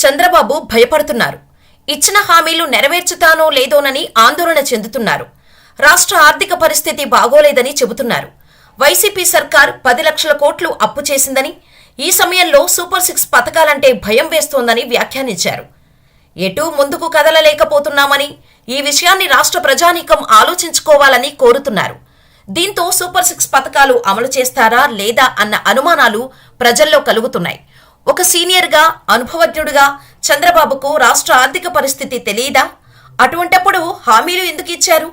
చంద్రబాబు భయపడుతున్నారు. ఇచ్చిన హామీలు నెరవేర్చుతానో లేదోనని ఆందోళన చెందుతున్నారు. రాష్ట్ర ఆర్థిక పరిస్థితి బాగోలేదని చెబుతున్నారు. వైసీపీ సర్కార్ 10 లక్షల కోట్లు అప్పు చేసిందని, ఈ సమయంలో సూపర్ 6 పథకాలంటే భయం వేస్తోందని వ్యాఖ్యానించారు. ఎటూ ముందుకు కదలలేకపోతున్నామని, ఈ విషయాన్ని రాష్ట్ర ప్రజానీకం ఆలోచించుకోవాలని కోరుతున్నారు. దీంతో సూపర్ 6 పథకాలు అమలు చేస్తారా లేదా అన్న అనుమానాలు ప్రజల్లో కలుగుతున్నాయి. ఒక సీనియర్గా, అనుభవజ్ఞుడిగా చంద్రబాబుకు రాష్ట్ర ఆర్థిక పరిస్థితి తెలియదా? అటువంటప్పుడు హామీలు ఎందుకు ఇచ్చారు?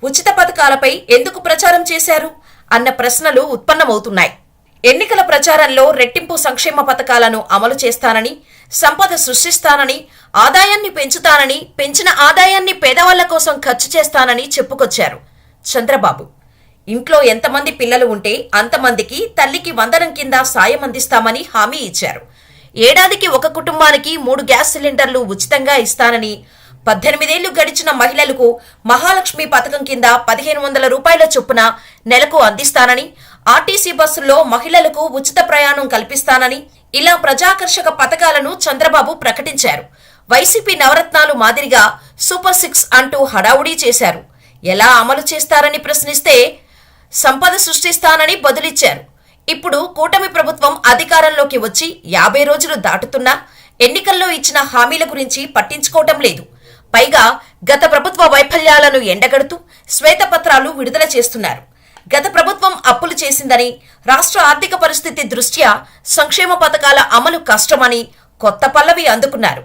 ఉచిత పథకాలపై ఎందుకు ప్రచారం చేశారు అన్న ప్రశ్నలు ఉత్పన్నమవుతున్నాయి. ఎన్నికల ప్రచారంలో రెట్టింపు సంక్షేమ పథకాలను అమలు చేస్తానని, సంపద సృష్టిస్తానని, ఆదాయాన్ని పెంచుతానని, పెంచిన ఆదాయాన్ని పేదవాళ్ల కోసం ఖర్చు చేస్తానని చెప్పుకొచ్చారు చంద్రబాబు. ఇంట్లో ఎంతమంది పిల్లలు ఉంటే అంతమందికి తల్లికి వందనం కింద సాయం అందిస్తామని హామీ ఇచ్చారు. ఏడాదికి ఒక కుటుంబానికి 3 గ్యాస్ సిలిండర్లు ఉచితంగా ఇస్తానని, 18 ఏళ్లు గడిచిన మహిళలకు మహాలక్ష్మి పథకం కింద 1500 రూపాయల చొప్పున నెలకు అందిస్తానని, ఆర్టీసీ బస్సుల్లో మహిళలకు ఉచిత ప్రయాణం కల్పిస్తానని, ఇలా ప్రజాకర్షక పథకాలను చంద్రబాబు ప్రకటించారు. వైసీపీ నవరత్నాలు మాదిరిగా సూపర్ 6 అంటూ హడావుడీ చేశారు. ఎలా అమలు చేస్తారని ప్రశ్నిస్తే సంపద సృష్టిస్తానని బదులిచ్చారు. ఇప్పుడు కూటమి ప్రభుత్వం అధికారంలోకి వచ్చి 50 రోజులు దాటుతున్నా ఎన్నికల్లో ఇచ్చిన హామీల గురించి పట్టించుకోవటం లేదు. పైగా గత ప్రభుత్వ వైఫల్యాలను ఎండగడుతూ శ్వేతపత్రాలు విడుదల చేస్తున్నారు. గత ప్రభుత్వం అప్పులు చేసిందని, రాష్ట్ర ఆర్థిక పరిస్థితి దృష్ట్యా సంక్షేమ పథకాల అమలు కష్టమని కొత్త పల్లవి అందుకున్నారు.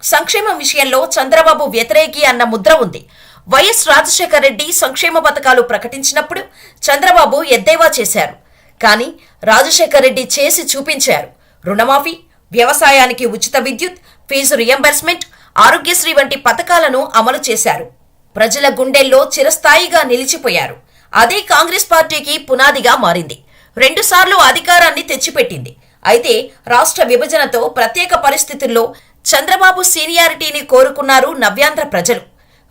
సంక్షేమం విషయంలో చంద్రబాబు వ్యతిరేకి అన్న ముద్ర ఉంది. వైఎస్ రాజశేఖర రెడ్డి సంక్షేమ పథకాలు ప్రకటించినప్పుడు చంద్రబాబు ఎద్దేవా చేశారు. కానీ రాజశేఖర రెడ్డి చేసి చూపించారు. రుణమాఫీ, వ్యవసాయానికి ఉచిత విద్యుత్, ఫీజు రియంబర్స్మెంట్, ఆరోగ్యశ్రీ వంటి పథకాలను అమలు చేశారు. ప్రజల గుండెల్లో చిరస్థాయిగా నిలిచిపోయారు. అదే కాంగ్రెస్ పార్టీకి పునాదిగా మారింది. 2 సార్లు అధికారాన్ని తెచ్చిపెట్టింది. అయితే రాష్ట్ర విభజనతో ప్రత్యేక పరిస్థితుల్లో చంద్రబాబు సీనియారిటీని కోరుకున్నారు నవ్యాంధ్ర ప్రజలు.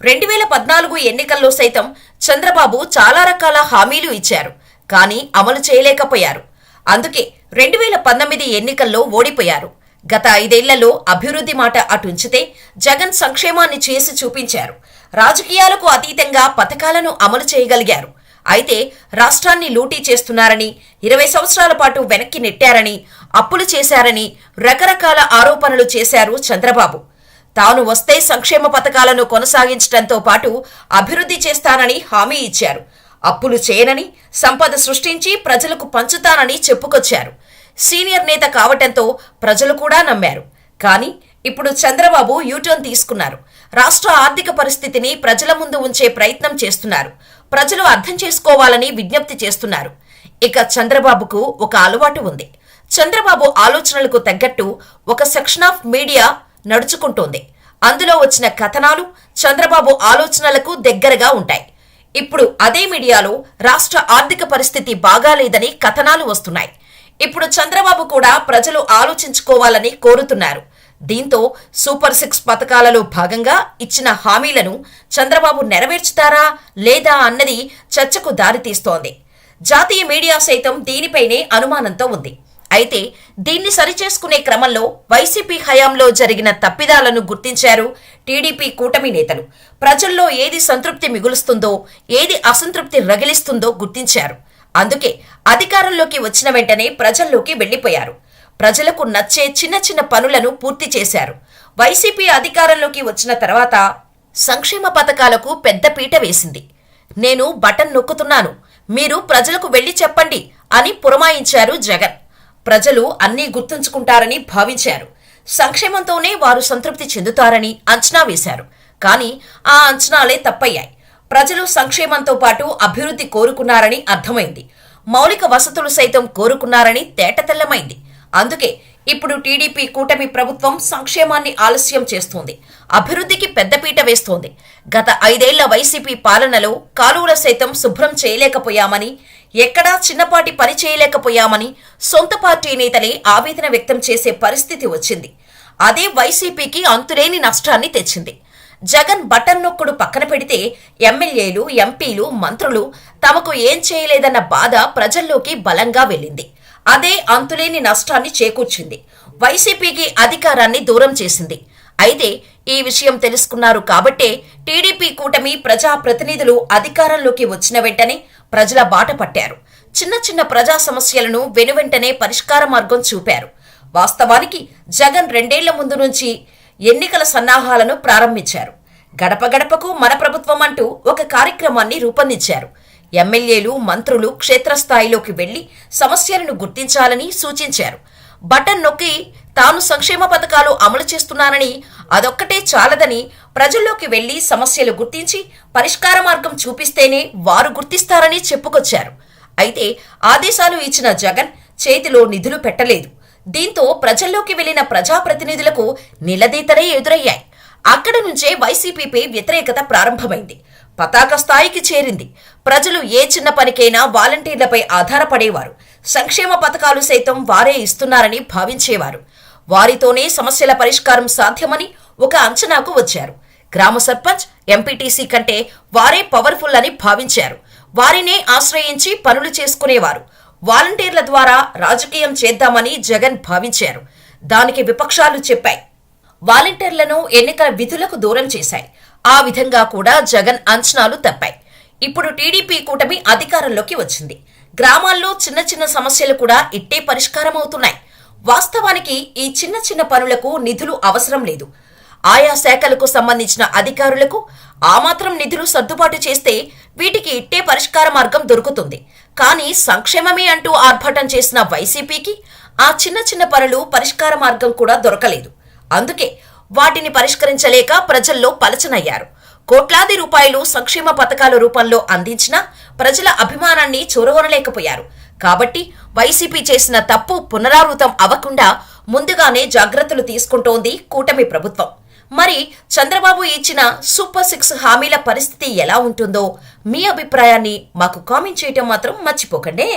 2014 ఎన్నికల్లో సైతం చంద్రబాబు చాలా రకాల హామీలు ఇచ్చారు. కానీ అమలు చేయలేకపోయారు. అందుకే 2019 ఎన్నికల్లో ఓడిపోయారు. గత 5 ఏళ్లలో అభివృద్ధి మాట అటుంచితే జగన్ సంక్షేమాన్ని చేసి చూపించారు. రాజకీయాలకు అతీతంగా పథకాలను అమలు చేయగలిగారు. అయితే రాష్ట్రాన్ని లూటీ చేస్తున్నారని, 20 సంవత్సరాల పాటు వెనక్కి నెట్టారని, అప్పులు చేశారని రకరకాల ఆరోపణలు చేశారు చంద్రబాబు. తాను వస్తే సంక్షేమ పథకాలను కొనసాగించడంతో పాటు అభివృద్ధి చేస్తానని హామీ ఇచ్చారు. అప్పులు చేయనని, సంపద సృష్టించి ప్రజలకు పంచుతానని చెప్పుకొచ్చారు. సీనియర్ నేత కావటంతో ప్రజలు కూడా నమ్మారు. కానీ ఇప్పుడు చంద్రబాబు యూటర్న్ తీసుకున్నారు. రాష్ట్ర ఆర్థిక పరిస్థితిని ప్రజల ముందు ఉంచే ప్రయత్నం చేస్తున్నారు. ప్రజలు అర్థం చేసుకోవాలని విజ్ఞప్తి చేస్తున్నారు. ఇక చంద్రబాబుకు ఒక అలవాటు ఉంది. చంద్రబాబు ఆలోచనలకు తగ్గట్టు ఒక సెక్షన్ ఆఫ్ మీడియా నడుచుకుంటోంది. అందులో వచ్చిన కథనాలు చంద్రబాబు ఆలోచనలకు దగ్గరగా ఉంటాయి. ఇప్పుడు అదే మీడియాలో రాష్ట్ర ఆర్థిక పరిస్థితి బాగాలేదని కథనాలు వస్తున్నాయి. ఇప్పుడు చంద్రబాబు కూడా ప్రజలు ఆలోచించుకోవాలని కోరుతున్నారు. దీంతో సూపర్ 6 పథకాలలో భాగంగా ఇచ్చిన హామీలను చంద్రబాబు నెరవేర్చుతారా లేదా అన్నది చర్చకు దారితీస్తోంది. జాతీయ మీడియా సైతం దీనిపైనే అనుమానంతో ఉంది. అయితే దీన్ని సరిచేసుకునే క్రమంలో వైసీపీ హయాంలో జరిగిన తప్పిదాలను గుర్తించారు టీడీపీ కూటమి నేతలు. ప్రజల్లో ఏది సంతృప్తి మిగులుస్తుందో, ఏది అసంతృప్తి రగిలిస్తుందో గుర్తించారు. అందుకే అధికారంలోకి వచ్చిన వెంటనే ప్రజల్లోకి వెళ్లిపోయారు. ప్రజలకు నచ్చే చిన్న చిన్న పనులను పూర్తి చేశారు. వైసీపీ అధికారంలోకి వచ్చిన తర్వాత సంక్షేమ పథకాలకు పెద్ద పీట వేసింది. నేను బటన్ నొక్కుతున్నాను, మీరు ప్రజలకు వెళ్లి చెప్పండి అని పురమాయించారు జగన్. ప్రజలు అన్నీ గుర్తుంచుకుంటారని భావించారు. సంక్షేమంతోనే వారు సంతృప్తి చెందుతారని అంచనా వేశారు. కానీ ఆ అంచనాలే తప్పయ్యాయి. ప్రజలు సంక్షేమంతో పాటు అభివృద్ధి కోరుకున్నారని అర్థమైంది. మౌలిక వసతులు సైతం కోరుకున్నారని తేటతెల్లమైంది. అందుకే ఇప్పుడు టీడీపీ కూటమి ప్రభుత్వం సంక్షేమాన్ని ఆలస్యం చేస్తోంది, అభివృద్ధికి పెద్దపీట వేస్తోంది. గత 5 ఏళ్ల వైసీపీ పాలనలో కాలువల సైతం శుభ్రం చేయలేకపోయామని, ఎక్కడా చిన్నపాటి పని చేయలేకపోయామని సొంత పార్టీ నేతలే ఆవేదన వ్యక్తం చేసే పరిస్థితి వచ్చింది. అదే వైసీపీకి అంతులేని నష్టాన్ని తెచ్చింది. జగన్ బటన్ నొక్కుడు పక్కన పెడితే ఎమ్మెల్యేలు, ఎంపీలు, మంత్రులు తమకు ఏం చేయలేదన్న బాధ ప్రజల్లోకి బలంగా వెళ్ళింది. అదే అంతులేని నష్టాన్ని చేకూర్చింది. వైసీపీకి అధికారాన్ని దూరం చేసింది. అయితే ఈ విషయం తెలుసుకున్నారు కాబట్టే టీడీపీ కూటమి ప్రజా ప్రతినిధులు అధికారంలోకి వచ్చిన వెంటనే ప్రజల బాట పట్టారు. చిన్న చిన్న ప్రజా సమస్యలను వెనువెంటనే పరిష్కార మార్గం చూపారు. వాస్తవానికి జగన్ 2 ఏళ్ల ముందు నుంచి ఎన్నికల సన్నాహాలను ప్రారంభించారు. గడప గడపకు మన ప్రభుత్వం అంటూ ఒక కార్యక్రమాన్ని రూపొందించారు. ఎమ్మెల్యేలు, మంత్రులు క్షేత్రస్థాయిలోకి వెళ్లి సమస్యలను గుర్తించాలని సూచించారు. బటన్ నొక్కి తాను సంక్షేమ పథకాలు అమలు చేస్తున్నానని, అదొక్కటే చాలదని ప్రజల్లోకి వెళ్లి సమస్యలు గుర్తించి పరిష్కార మార్గం చూపిస్తేనే వారు గుర్తిస్తారని చెప్పుకొచ్చారు. అయితే ఆదేశాలు ఇచ్చిన జగన్ చేతిలో నిధులు పెట్టలేదు. దీంతో ప్రజల్లోకి వెళ్లిన ప్రజాప్రతినిధులకు నిలదీతలే ఎదురయ్యాయి. అక్కడి నుంచే వైసీపీపై వ్యతిరేకత ప్రారంభమైంది. పతాక స్థాయికి చేరింది. ప్రజలు ఏ చిన్న పనికైనా వాలంటీర్లపై ఆధారపడేవారు. సంక్షేమ పథకాలు సైతం వారే ఇస్తున్నారని భావించేవారు. వారితోనే సమస్యల పరిష్కారం సాధ్యమని ఒక అంచనాకు వచ్చారు. గ్రామ సర్పంచ్, ఎంపీటీసీ కంటే వారే పవర్ఫుల్ అని భావించారు. వారినే ఆశ్రయించి పనులు చేసుకునేవారు. వాలంటీర్ల ద్వారా రాజకీయం చేద్దామని జగన్ భావించారు. దానికి విపక్షాలు చెప్పాయి. వాలంటీర్లను ఎన్నికల విధులకు దూరం చేశాయి. ఆ విధంగా కూడా జగన్ అంచనాలు తప్పాయి. ఇప్పుడు టీడీపీ కూటమి అధికారంలోకి వచ్చింది. గ్రామాల్లో చిన్న చిన్న సమస్యలు కూడా ఇట్టే పరిష్కారం అవుతున్నాయి. వాస్తవానికి ఈ చిన్న చిన్న పనులకు నిధులు అవసరం లేదు. ఆయా శాఖలకు సంబంధించిన అధికారులకు ఆ మాత్రం నిధులు సర్దుబాటు చేస్తే వీటికి ఇట్టే పరిష్కార మార్గం దొరుకుతుంది. కానీ సంక్షేమమే అంటూ ఆర్భాటం చేసిన వైసీపీకి ఆ చిన్న చిన్న పనులు పరిష్కార మార్గం కూడా దొరకలేదు. అందుకే వాటిని పరిష్కరించలేక ప్రజల్లో పలచనయ్యారు. కోట్లాది రూపాయలు సంక్షేమ పథకాల రూపంలో అందించినా ప్రజల అభిమానాన్ని చూరగొనలేకపోయారు. కాబట్టి వైసీపీ చేసిన తప్పు పునరావృతం అవ్వకుండా ముందుగానే జాగ్రత్తలు తీసుకుంటోంది కూటమి ప్రభుత్వం. మరి చంద్రబాబు ఇచ్చిన సూపర్ 6 హామీల పరిస్థితి ఎలా ఉంటుందో మీ అభిప్రాయాన్ని మాకు కామెంట్ చేయటం మాత్రం మర్చిపోకండి.